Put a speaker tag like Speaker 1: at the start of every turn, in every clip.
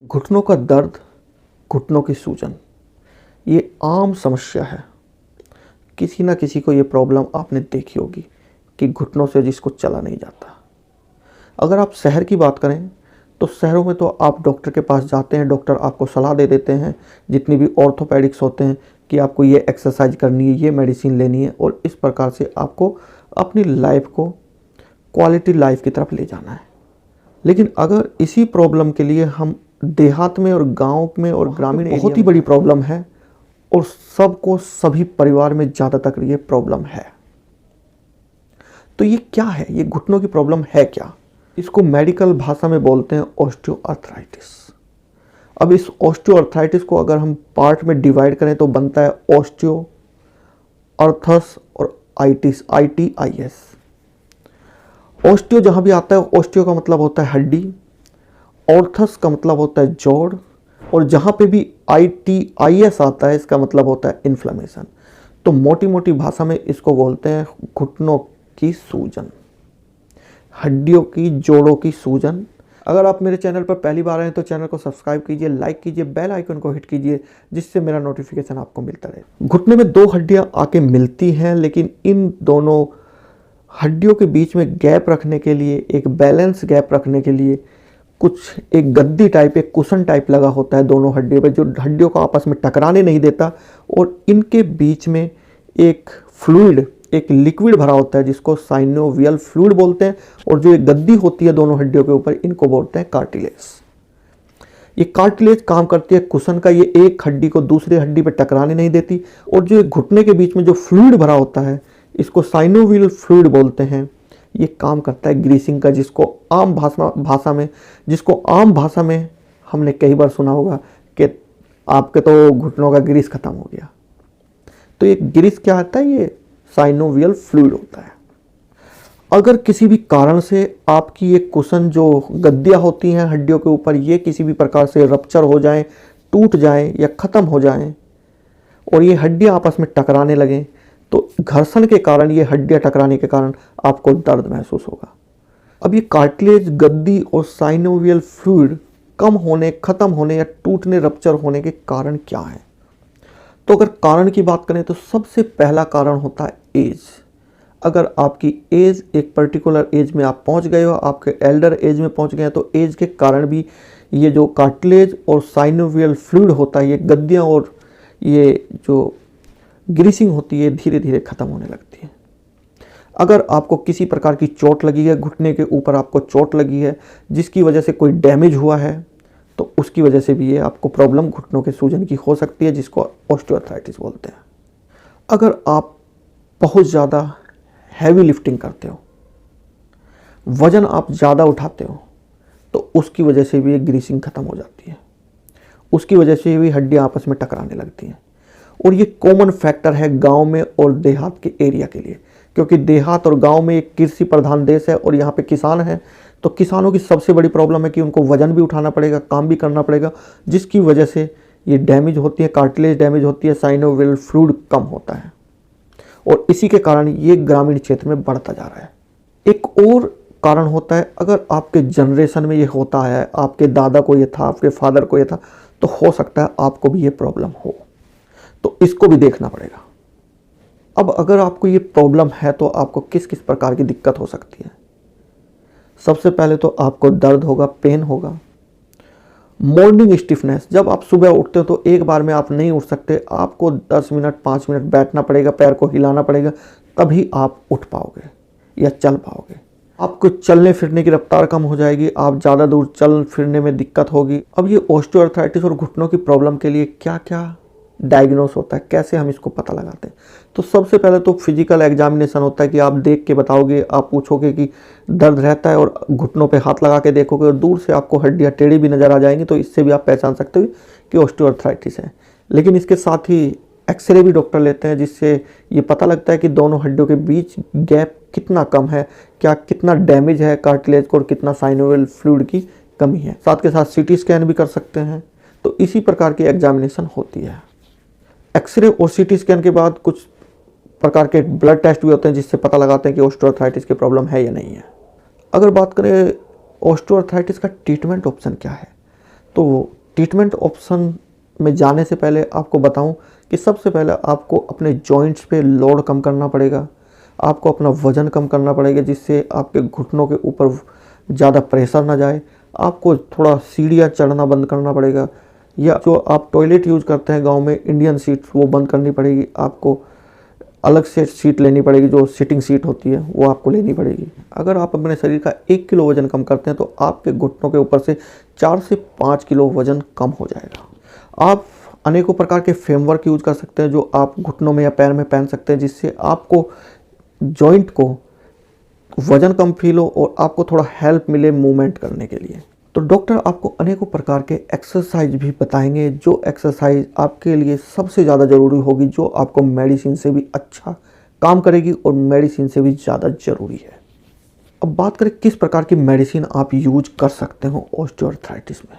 Speaker 1: घुटनों का दर्द, घुटनों की सूजन, ये आम समस्या है। किसी ना किसी को ये प्रॉब्लम आपने देखी होगी कि घुटनों से जिसको चला नहीं जाता। अगर आप शहर की बात करें तो शहरों में तो आप डॉक्टर के पास जाते हैं, डॉक्टर आपको सलाह दे देते हैं, जितनी भी ऑर्थोपेडिक्स होते हैं कि आपको ये एक्सरसाइज करनी है, ये मेडिसिन लेनी है और इस प्रकार से आपको अपनी लाइफ को क्वालिटी लाइफ की तरफ ले जाना है। लेकिन अगर इसी प्रॉब्लम के लिए हम देहात में और गांव में और ग्रामीण बहुत ही बड़ी प्रॉब्लम है और सबको सभी परिवार में ज़्यादातर ये प्रॉब्लम है। तो ये क्या है, ये घुटनों की प्रॉब्लम है क्या? इसको मेडिकल भाषा में बोलते हैं ऑस्टियोआर्थराइटिस। अब इस ऑस्टियोआर्थराइटिस को अगर हम पार्ट में डिवाइड करें तो बनता है ऑस्टियो, अर्थस और आइटिस, ITIS। ऑस्टियो जहां भी आता है, ऑस्टियो का मतलब होता है हड्डी, ऑर्थस का मतलब होता है जोड़, और जहां पे भी ITIS आता है इसका मतलब होता है इन्फ्लेमेशन। तो मोटी मोटी भाषा में इसको बोलते हैं घुटनों की सूजन, हड्डियों की, जोड़ों की सूजन। अगर आप मेरे चैनल पर पहली बार आए हैं तो चैनल को सब्सक्राइब कीजिए, लाइक कीजिए, बेल आइकन को हिट कीजिए, जिससे मेरा नोटिफिकेशन आपको मिलता रहे। घुटने में दो हड्डियां आके मिलती हैं, लेकिन इन दोनों हड्डियों के बीच में गैप रखने के लिए, एक बैलेंस गैप रखने के लिए कुछ एक गद्दी टाइप, एक कुशन टाइप लगा होता है दोनों हड्डियों पे, जो हड्डियों को आपस में टकराने नहीं देता। और इनके बीच में एक फ्लूइड, एक लिक्विड भरा होता है जिसको साइनोवियल फ्लूइड बोलते हैं। और जो एक गद्दी होती है दोनों हड्डियों के ऊपर, इनको बोलते हैं कार्टिलेज। ये कार्टिलेज काम करती है कुशन का, ये एक हड्डी को दूसरी हड्डी पर टकराने नहीं देती। और जो एक घुटने के बीच में जो फ्लूइड भरा होता है, इसको साइनोवियल फ्लूइड बोलते हैं। ये काम करता है ग्रीसिंग का, जिसको आम भाषा में हमने कई बार सुना होगा कि आपके तो घुटनों का ग्रीस खत्म हो गया। तो ये ग्रीस क्या होता है? ये साइनोवियल फ्लूइड होता है। अगर किसी भी कारण से आपकी ये कुशन, जो गद्दियाँ होती हैं हड्डियों के ऊपर, ये किसी भी प्रकार से रप्चर हो जाएं, टूट जाएं या ख़त्म हो जाएं और ये हड्डियाँ आपस में टकराने लगें, तो घर्षण के कारण, ये हड्डियाँ टकराने के कारण आपको दर्द महसूस होगा। अब ये कार्टिलेज, गद्दी और साइनोवियल फ्लूइड कम होने, ख़त्म होने या टूटने, रप्चर होने के कारण क्या है? तो अगर कारण की बात करें तो सबसे पहला कारण होता है एज। अगर आपकी एज, एक पर्टिकुलर एज में आप पहुंच गए हो, आपके एल्डर एज में पहुंच गए हैं, तो एज के कारण भी ये जो कार्टिलेज और साइनोवियल फ्लूइड होता है, ये गद्दियाँ और ये जो ग्रीसिंग होती है, धीरे धीरे ख़त्म होने लगती है। अगर आपको किसी प्रकार की चोट लगी है, घुटने के ऊपर आपको चोट लगी है, जिसकी वजह से कोई डैमेज हुआ है, तो उसकी वजह से भी ये आपको प्रॉब्लम घुटनों के सूजन की हो सकती है, जिसको ऑस्टियोआर्थराइटिस बोलते हैं। अगर आप बहुत ज़्यादा हैवी लिफ्टिंग करते हो, वज़न आप ज़्यादा उठाते हो, तो उसकी वजह से भी ये ग्रीसिंग ख़त्म हो जाती है, उसकी वजह से भी हड्डियाँ आपस में टकराने लगती हैं। और ये कॉमन फैक्टर है गांव में और देहात के एरिया के लिए, क्योंकि देहात और गांव में एक कृषि प्रधान देश है और यहाँ पे किसान हैं। तो किसानों की सबसे बड़ी प्रॉब्लम है कि उनको वजन भी उठाना पड़ेगा, काम भी करना पड़ेगा, जिसकी वजह से ये डैमेज होती है, कार्टिलेज डैमेज होती है, साइनोवियल फ्लूइड कम होता है। और इसी के कारण ये ग्रामीण क्षेत्र में बढ़ता जा रहा है। एक और कारण होता है, अगर आपके जनरेशन में ये होता है, आपके दादा को ये था, आपके फादर को ये था, तो हो सकता है आपको भी ये प्रॉब्लम हो, तो इसको भी देखना पड़ेगा। अब अगर आपको ये प्रॉब्लम है तो आपको किस किस प्रकार की दिक्कत हो सकती है? सबसे पहले तो आपको दर्द होगा, पेन होगा, मॉर्निंग स्टिफनेस। जब आप सुबह उठते हो तो एक बार में आप नहीं उठ सकते, आपको 10 मिनट 5 मिनट बैठना पड़ेगा, पैर को हिलाना पड़ेगा, तभी आप उठ पाओगे या चल पाओगे। आपको चलने फिरने की रफ्तार कम हो जाएगी, आप ज़्यादा दूर चल फिरने में दिक्कत होगी। अब ये ऑस्टियोआर्थराइटिस और घुटनों की प्रॉब्लम के लिए क्या क्या डायग्नोस होता है, कैसे हम इसको पता लगाते हैं? तो सबसे पहले तो फिजिकल एग्जामिनेशन होता है कि आप देख के बताओगे, आप पूछोगे कि दर्द रहता है और घुटनों पे हाथ लगा के देखोगे और दूर से आपको हड्डियाँ टेढ़ी भी नज़र आ जाएंगी, तो इससे भी आप पहचान सकते हो कि ऑस्टियोआर्थराइटिस है। लेकिन इसके साथ ही एक्सरे भी डॉक्टर लेते हैं, जिससे ये पता लगता है कि दोनों हड्डियों के बीच गैप कितना कम है, क्या कितना डैमेज है कार्टिलेज को और कितना साइनोवियल फ्लूइड की कमी है। साथ के साथ CT स्कैन भी कर सकते हैं। तो इसी प्रकार की एग्जामिनेशन होती है। एक्सरे और CT स्कैन के बाद कुछ प्रकार के ब्लड टेस्ट भी होते हैं, जिससे पता लगाते हैं कि ऑस्टियोआर्थराइटिस की प्रॉब्लम है या नहीं है। अगर बात करें ऑस्टियोआर्थराइटिस का ट्रीटमेंट ऑप्शन क्या है, तो ट्रीटमेंट ऑप्शन में जाने से पहले आपको बताऊं कि सबसे पहले आपको अपने जॉइंट्स पे लोड कम करना पड़ेगा, आपको अपना वज़न कम करना पड़ेगा जिससे आपके घुटनों के ऊपर ज़्यादा प्रेशर ना जाए। आपको थोड़ा सीढ़ियाँ चढ़ना बंद करना पड़ेगा, या जो आप टॉयलेट यूज़ करते हैं गांव में इंडियन सीट्स, वो बंद करनी पड़ेगी। आपको अलग से सीट लेनी पड़ेगी, जो सिटिंग सीट होती है वो आपको लेनी पड़ेगी। अगर आप अपने शरीर का 1 किलो वज़न कम करते हैं तो आपके घुटनों के ऊपर से 4 से 5 किलो वज़न कम हो जाएगा। आप अनेकों प्रकार के फ्रेमवर्क यूज कर सकते हैं जो आप घुटनों में या पैर में पहन सकते हैं, जिससे आपको जॉइंट को वजन कम फील हो और आपको थोड़ा हेल्प मिले मूवमेंट करने के लिए। तो डॉक्टर आपको अनेकों प्रकार के एक्सरसाइज भी बताएंगे, जो एक्सरसाइज आपके लिए सबसे ज़्यादा ज़रूरी होगी, जो आपको मेडिसिन से भी अच्छा काम करेगी और मेडिसिन से भी ज़्यादा ज़रूरी है। अब बात करें किस प्रकार की मेडिसिन आप यूज कर सकते हो ऑस्टियोआर्थराइटिस में।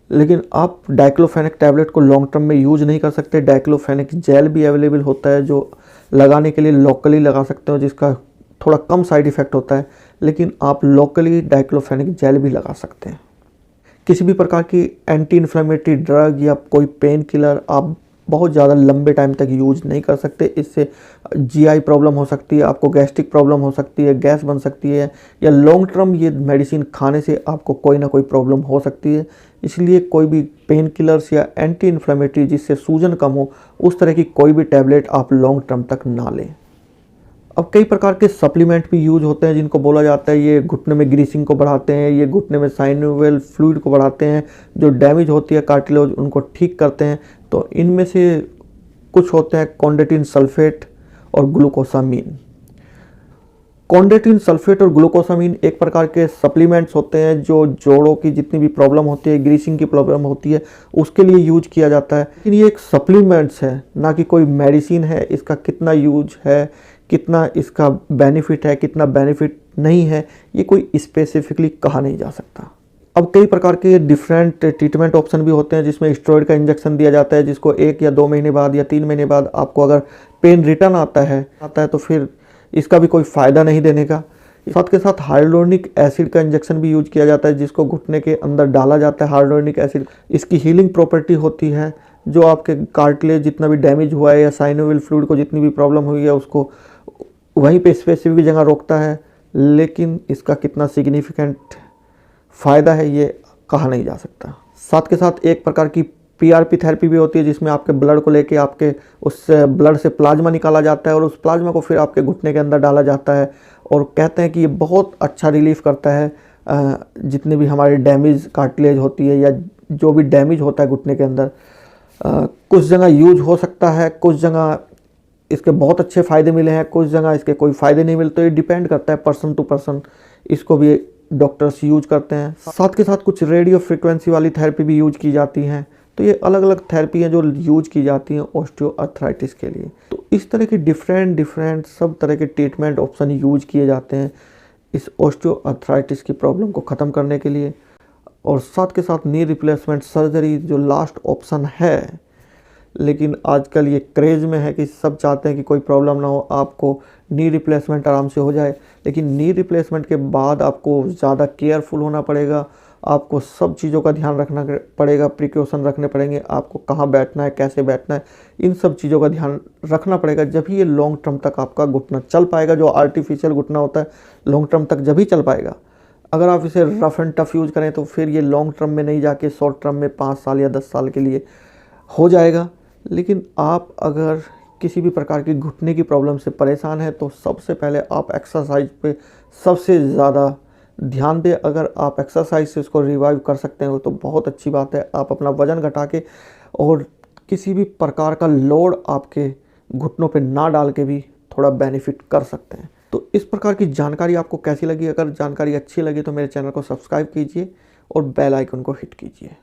Speaker 1: लेकिन आप डाइक्लोफेनेक टैबलेट को लॉन्ग टर्म में यूज नहीं कर सकते। डाइक्लोफेनेक जेल भी अवेलेबल होता है जो लगाने के लिए लोकली लगा सकते हो, जिसका थोड़ा कम साइड इफ़ेक्ट होता है, लेकिन आप लोकली डाइक्लोफेनेक जेल भी लगा सकते हैं। किसी भी प्रकार की एंटी इन्फ्लेमेटरी ड्रग या कोई पेन किलर आप बहुत ज़्यादा लंबे टाइम तक यूज नहीं कर सकते। इससे जीआई प्रॉब्लम हो सकती है, आपको गैस्ट्रिक प्रॉब्लम हो सकती है, गैस बन सकती है, या लॉन्ग टर्म ये मेडिसिन खाने से आपको कोई ना कोई प्रॉब्लम हो सकती है। इसलिए कोई भी पेन किलर्स या एंटी इन्फ्लेमेटरी जिससे सूजन कम हो, उस तरह की कोई भी टैबलेट आप लॉन्ग टर्म तक ना लें। अब कई प्रकार के सप्लीमेंट भी यूज होते हैं जिनको बोला जाता है ये घुटने में ग्रीसिंग को बढ़ाते हैं, ये घुटने में साइनोवियल फ्लूइड को बढ़ाते हैं, जो डैमेज होती है कार्टिलेज उनको ठीक करते हैं। तो इनमें से कुछ होते हैं कॉन्डेटिन सल्फेट और ग्लूकोसामीन। कॉन्डेटिन सल्फेट और ग्लूकोसामीन एक प्रकार के सप्लीमेंट्स होते हैं जो जोड़ों की जितनी भी प्रॉब्लम होती है, ग्रीसिंग की प्रॉब्लम होती है, उसके लिए यूज किया जाता है। लेकिन ये एक सप्लीमेंट्स है, ना कि कोई मेडिसिन है। इसका कितना यूज है, कितना इसका बेनिफिट है, कितना बेनिफिट नहीं है, ये कोई स्पेसिफिकली कहा नहीं जा सकता। अब कई प्रकार के डिफरेंट ट्रीटमेंट ऑप्शन भी होते हैं जिसमें स्टेरॉइड का इंजेक्शन दिया जाता है, जिसको 1 या 2 महीने बाद या 3 महीने बाद आपको अगर पेन रिटर्न आता है तो फिर इसका भी कोई फ़ायदा नहीं देने का। साथ के साथ हाइलोनिक एसिड का इंजेक्शन भी यूज किया जाता है, जिसको घुटने के अंदर डाला जाता है। हाइलोनिक एसिड इसकी हीलिंग प्रॉपर्टी होती है, जो आपके कार्टिलेज जितना भी डैमेज हुआ है या साइनोवियल फ्लूइड को जितनी भी प्रॉब्लम हुई है उसको वहीं पे स्पेसिफिक जगह रोकता है। लेकिन इसका कितना सिग्निफिकेंट फ़ायदा है ये कहा नहीं जा सकता। साथ के साथ एक प्रकार की पीआरपी थेरेपी भी होती है, जिसमें आपके ब्लड को लेके आपके उस ब्लड से प्लाज्मा निकाला जाता है और उस प्लाज्मा को फिर आपके घुटने के अंदर डाला जाता है। और कहते हैं कि ये बहुत अच्छा रिलीफ करता है जितने भी हमारे डैमेज कार्टिलेज होती है या जो भी डैमेज होता है घुटने के अंदर। कुछ जगह यूज हो सकता है, कुछ जगह इसके बहुत अच्छे फ़ायदे मिले हैं, कुछ जगह इसके कोई फ़ायदे नहीं मिलते। ये डिपेंड करता है पर्सन टू पर्सन, इसको भी डॉक्टर्स यूज करते हैं। साथ के साथ कुछ रेडियो फ्रिक्वेंसी वाली थेरेपी भी यूज की जाती हैं। तो ये अलग अलग थेरेपी हैं जो यूज की जाती हैं ऑस्टियोआर्थराइटिस के लिए। तो इस तरह की डिफरेंट सब तरह के ट्रीटमेंट ऑप्शन यूज किए जाते हैं इस ऑस्टियोआर्थराइटिस की प्रॉब्लम को ख़त्म करने के लिए। और साथ के साथ नी रिप्लेसमेंट सर्जरी जो लास्ट ऑप्शन है, लेकिन आजकल ये क्रेज़ में है कि सब चाहते हैं कि कोई प्रॉब्लम ना हो, आपको नी रिप्लेसमेंट आराम से हो जाए। लेकिन नी रिप्लेसमेंट के बाद आपको ज़्यादा केयरफुल होना पड़ेगा, आपको सब चीज़ों का ध्यान रखना पड़ेगा, प्रिकॉशन रखने पड़ेंगे, आपको कहाँ बैठना है, कैसे बैठना है, इन सब चीज़ों का ध्यान रखना पड़ेगा। जब ही ये लॉन्ग टर्म तक आपका घुटना चल पाएगा। जो आर्टिफिशियल घुटना होता है लॉन्ग टर्म तक जब ही चल पाएगा। अगर आप इसे रफ एंड टफ यूज़ करें तो फिर ये लॉन्ग टर्म में नहीं जाके शॉर्ट टर्म में 5 साल या 10 साल के लिए हो जाएगा। लेकिन आप अगर किसी भी प्रकार की घुटने की प्रॉब्लम से परेशान हैं तो सबसे पहले आप एक्सरसाइज पे सबसे ज़्यादा ध्यान दें। अगर आप एक्सरसाइज से इसको रिवाइव कर सकते हो तो बहुत अच्छी बात है। आप अपना वज़न घटा के और किसी भी प्रकार का लोड आपके घुटनों पे ना डाल के भी थोड़ा बेनिफिट कर सकते हैं। तो इस प्रकार की जानकारी आपको कैसी लगी? अगर जानकारी अच्छी लगी तो मेरे चैनल को सब्सक्राइब कीजिए और बेल आइकन को हिट कीजिए।